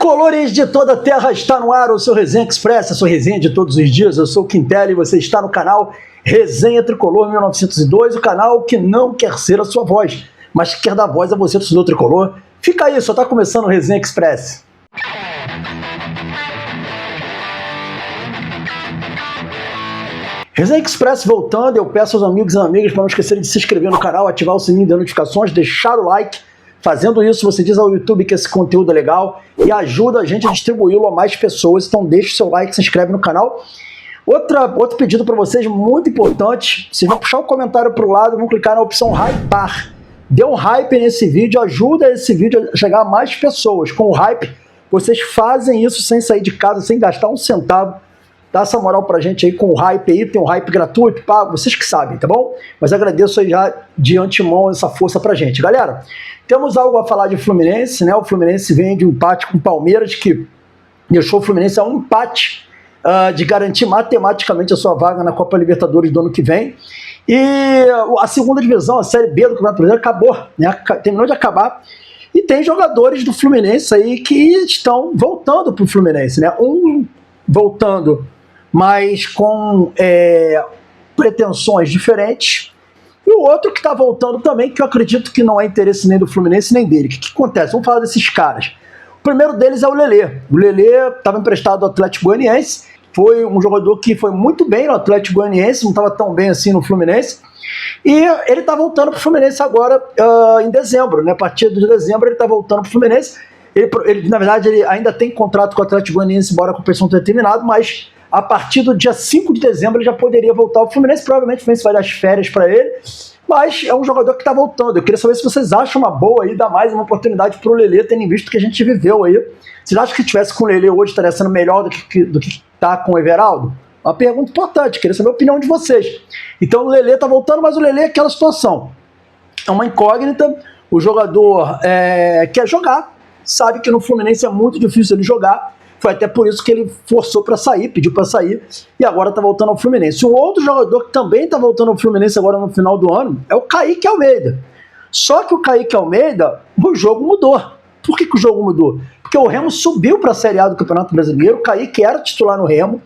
Tricolores de toda a terra, está no ar o seu Resenha Express, a sua resenha de todos os dias. Eu sou o Quintela e você está no canal Resenha Tricolor 1902, o canal que não quer ser a sua voz, mas que quer dar voz a você, torcedor tricolor. Fica aí, só está começando o Resenha Express. Resenha Express voltando, eu peço aos amigos e amigas para não esquecerem de se inscrever no canal, ativar o sininho de notificações, deixar o like. Fazendo isso, você diz ao YouTube que esse conteúdo é legal e ajuda a gente a distribuí-lo a mais pessoas. Então deixa o seu like, se inscreve no canal. Outro pedido para vocês, muito importante, vocês vão puxar o comentário para o lado, vão clicar na opção hypar. Dê um hype nesse vídeo, ajuda esse vídeo a chegar a mais pessoas. Com o hype, vocês fazem isso sem sair de casa, sem gastar um centavo. Dá essa moral pra gente aí com o hype aí, tem um hype gratuito, pago, vocês que sabem, tá bom? Mas agradeço aí já de antemão essa força pra gente. Galera, temos algo a falar de Fluminense, né? O Fluminense vem de um empate com o Palmeiras, que deixou o Fluminense a um empate de garantir matematicamente a sua vaga na Copa Libertadores do ano que vem. E a segunda divisão, a Série B do Campeonato Brasileiro, acabou, né? Terminou de acabar. E tem jogadores do Fluminense aí que estão voltando pro Fluminense, né? Um voltando, mas com pretensões diferentes, e o outro que está voltando também, que eu acredito que não é interesse nem do Fluminense nem dele. O que acontece? Vamos falar desses caras. O primeiro deles é o Lelê. O Lelê estava emprestado ao Atlético Goianiense, foi um jogador que foi muito bem no Atlético Goianiense, não estava tão bem assim no Fluminense, e ele está voltando para o Fluminense agora em dezembro, né? A partir de dezembro ele está voltando para o Fluminense. Ele, na verdade, ele ainda tem contrato com o Atlético Goianiense, embora com o preço não tenha terminado, mas a partir do dia 5 de dezembro ele já poderia voltar ao Fluminense. Provavelmente o Fluminense vai dar as férias para ele, mas é um jogador que está voltando. Eu queria saber se vocês acham uma boa aí, dar mais uma oportunidade para o Lelê, tendo visto que a gente viveu aí. Vocês acham que se tivesse com o Lelê hoje estaria sendo melhor do que está com o Everaldo? Uma pergunta importante, queria saber a opinião de vocês. Então o Lelê está voltando, mas o Lelê é aquela situação. É uma incógnita, o jogador quer jogar, sabe que no Fluminense é muito difícil ele jogar, foi até por isso que ele forçou para sair, pediu para sair, e agora está voltando ao Fluminense. Um outro jogador que também está voltando ao Fluminense agora no final do ano é o Kaique Almeida. Só que o Kaique Almeida, o jogo mudou. Por que o jogo mudou? Porque o Remo subiu para a Série A do Campeonato Brasileiro, o Kaique era titular no Remo.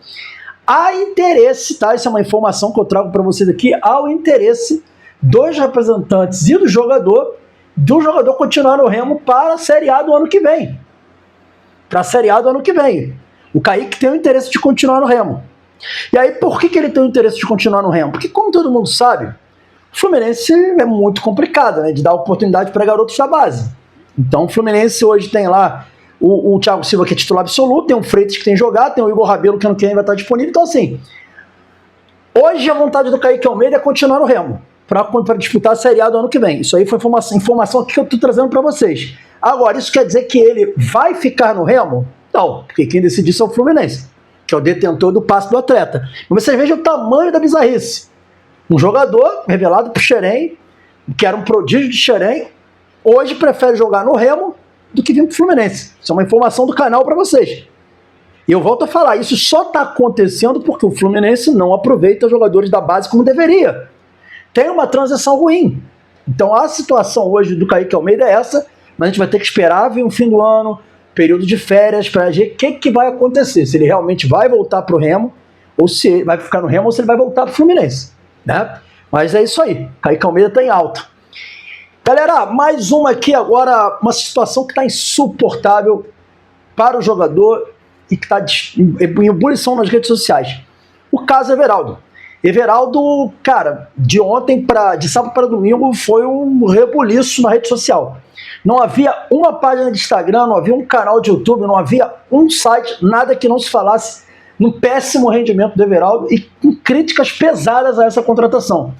Há interesse, tá? Essa é uma informação que eu trago para vocês aqui, há o interesse dos representantes e do jogador continuar no Remo para a Série A do ano que vem. Para a Série A do ano que vem. O Kaique tem o interesse de continuar no Remo. E aí, por que ele tem o interesse de continuar no Remo? Porque, como todo mundo sabe, o Fluminense é muito complicado, né, de dar oportunidade para garotos da base. Então, o Fluminense hoje tem lá o Thiago Silva, que é titular absoluto, tem o Freitas, que tem jogado, tem o Igor Rabelo, que ano que vem vai estar disponível. Então, assim, hoje a vontade do Kaique Almeida é continuar no Remo, para disputar a Série A do ano que vem. Isso aí foi informação que eu estou trazendo para vocês. Agora, isso quer dizer que ele vai ficar no Remo? Não, porque quem decide isso é o Fluminense, que é o detentor do passe do atleta. Mas vocês vejam o tamanho da bizarrice. Um jogador revelado por Xerém, que era um prodígio de Xerém, hoje prefere jogar no Remo do que vir para o Fluminense. Isso é uma informação do canal para vocês. E eu volto a falar, isso só está acontecendo porque o Fluminense não aproveita jogadores da base como deveria. Tem uma transição ruim. Então a situação hoje do Kaique Almeida é essa, mas a gente vai ter que esperar vir o fim do ano, período de férias, para ver o que vai acontecer. Se ele realmente vai voltar para o Remo, ou se ele vai ficar no Remo, ou se ele vai voltar para o Fluminense, né? Mas é isso aí, Kaique Almeida está em alta. Galera, mais uma aqui agora, uma situação que está insuportável para o jogador e que está em ebulição nas redes sociais. O caso Everaldo. Everaldo, cara, de sábado para domingo foi um rebuliço na rede social. Não havia uma página de Instagram, não havia um canal de YouTube, não havia um site, nada que não se falasse no péssimo rendimento do Everaldo e com críticas pesadas a essa contratação.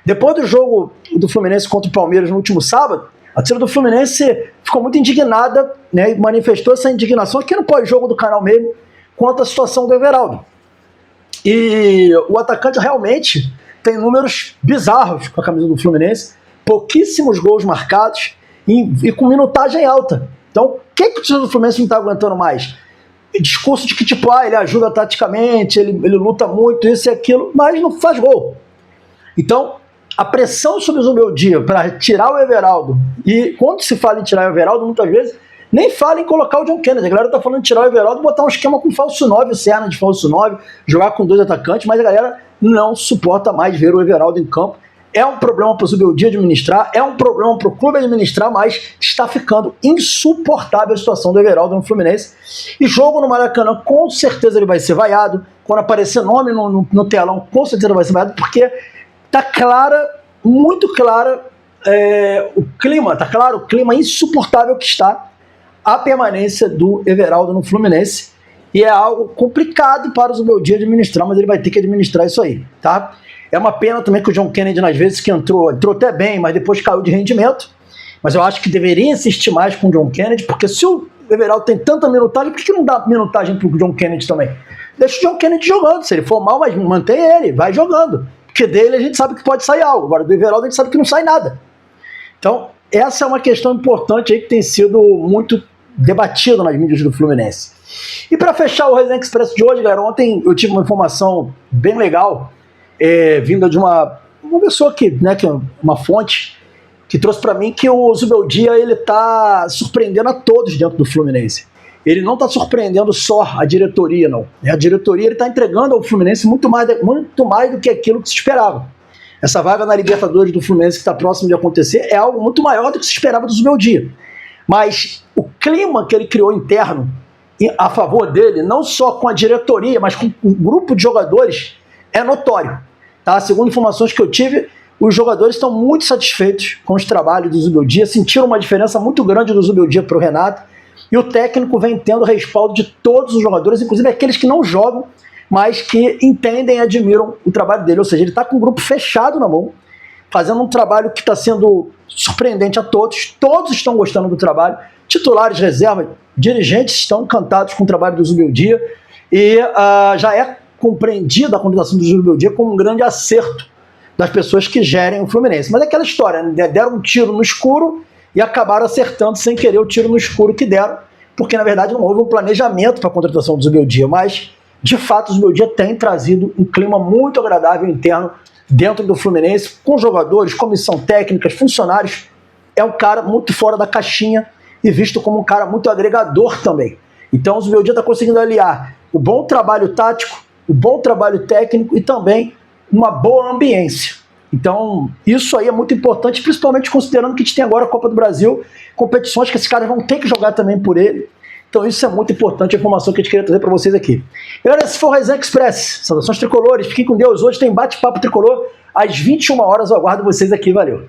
Depois do jogo do Fluminense contra o Palmeiras no último sábado, a torcida do Fluminense ficou muito indignada, né, e manifestou essa indignação aqui no pós-jogo do canal mesmo, quanto à situação do Everaldo. E o atacante realmente tem números bizarros com a camisa do Fluminense, pouquíssimos gols marcados e com minutagem alta. Então, o que o torcedor do Fluminense não está aguentando mais? Discurso de que, tipo, ele ajuda taticamente, ele luta muito, isso e aquilo, mas não faz gol. Então, a pressão sobre o Zubeldia para tirar o Everaldo, e quando se fala em tirar o Everaldo, muitas vezes Nem fala em colocar o John Kennedy. A galera tá falando de tirar o Everaldo e botar um esquema com falso 9, o Serna de falso 9, jogar com 2 atacantes, mas a galera não suporta mais ver o Everaldo em campo. É um problema para o Zubeldia administrar, é um problema para o clube administrar, mas está ficando insuportável a situação do Everaldo no Fluminense. E jogo no Maracanã, com certeza ele vai ser vaiado. Quando aparecer nome no telão, com certeza ele vai ser vaiado, porque tá clara, muito clara, o clima, tá claro, o clima insuportável que está a permanência do Everaldo no Fluminense, e é algo complicado para o Zubeldia administrar, mas ele vai ter que administrar isso aí, tá? É uma pena também que o John Kennedy, nas vezes que entrou até bem, mas depois caiu de rendimento, mas eu acho que deveria insistir mais com o John Kennedy, porque se o Everaldo tem tanta minutagem, por que não dá minutagem para o John Kennedy também? Deixa o John Kennedy jogando, se ele for mal, mas mantém ele, vai jogando, porque dele a gente sabe que pode sair algo, agora do Everaldo a gente sabe que não sai nada. Então, essa é uma questão importante aí que tem sido muito debatida nas mídias do Fluminense. E para fechar o Resenha Expresso de hoje, galera, ontem eu tive uma informação bem legal, vinda de uma pessoa que é uma fonte, que trouxe para mim que o Zubeldia ele tá surpreendendo a todos dentro do Fluminense. Ele não está surpreendendo só a diretoria, não. A diretoria ele está entregando ao Fluminense muito mais do que aquilo que se esperava. Essa vaga na Libertadores do Fluminense que está próximo de acontecer é algo muito maior do que se esperava do Zubeldia. Mas o clima que ele criou interno a favor dele, não só com a diretoria, mas com um grupo de jogadores, é notório. Tá? Segundo informações que eu tive, os jogadores estão muito satisfeitos com os trabalhos do Zubeldia, sentiram uma diferença muito grande do Zubeldia para o Renato, e o técnico vem tendo respaldo de todos os jogadores, inclusive aqueles que não jogam, mas que entendem e admiram o trabalho dele. Ou seja, ele está com um grupo fechado na mão, fazendo um trabalho que está sendo surpreendente a todos. Todos estão gostando do trabalho. Titulares, reservas, dirigentes estão encantados com o trabalho do Zubeldia. E já é compreendida a contratação do Zubeldia como um grande acerto das pessoas que gerem o Fluminense. Mas é aquela história, né? Deram um tiro no escuro e acabaram acertando sem querer o tiro no escuro que deram, porque na verdade não houve um planejamento para a contratação do Zubeldia, mas de fato o Zubeldia tem trazido um clima muito agradável interno dentro do Fluminense, com jogadores, comissão técnica, funcionários. É um cara muito fora da caixinha e visto como um cara muito agregador também. Então o Zubeldia está conseguindo aliar o bom trabalho tático, o bom trabalho técnico e também uma boa ambiência. Então isso aí é muito importante, principalmente considerando que a gente tem agora a Copa do Brasil, competições que esses caras vão ter que jogar também por ele. Então isso é muito importante, a informação que a gente queria trazer para vocês aqui. Galera, esse foi o Resenha Express. Saudações tricolores, fiquem com Deus. Hoje tem bate-papo tricolor às 21 horas. Eu aguardo vocês aqui, valeu.